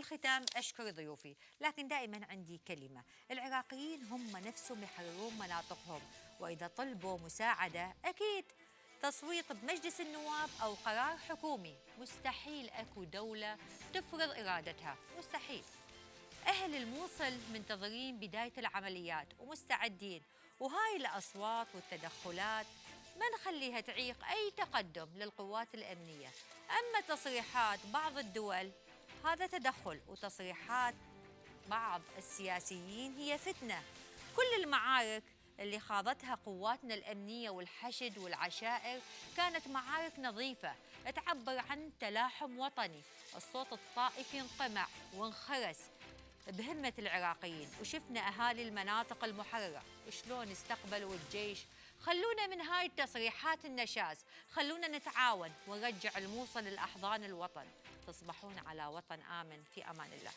بالختام أشكر ضيوفي، لكن دائما عندي كلمة: العراقيين هم نفسهم يحررون مناطقهم، وإذا طلبوا مساعدة أكيد تصويت بمجلس النواب أو قرار حكومي. مستحيل أكو دولة تفرض إرادتها، مستحيل. أهل الموصل منتظرين بداية العمليات ومستعدين، وهاي الأصوات والتدخلات ما نخليها تعيق أي تقدم للقوات الأمنية. أما تصريحات بعض الدول هذا تدخل، وتصريحات بعض السياسيين هي فتنة. كل المعارك اللي خاضتها قواتنا الأمنية والحشد والعشائر كانت معارك نظيفة تعبر عن تلاحم وطني. الصوت الطائفي انقمع وانخرس بهمة العراقيين، وشفنا أهالي المناطق المحررة شلون استقبلوا الجيش. خلونا من هاي التصريحات النشاز، خلونا نتعاون ونرجع الموصل لأحضان الوطن. تصبحون على وطن آمن، في أمان الله.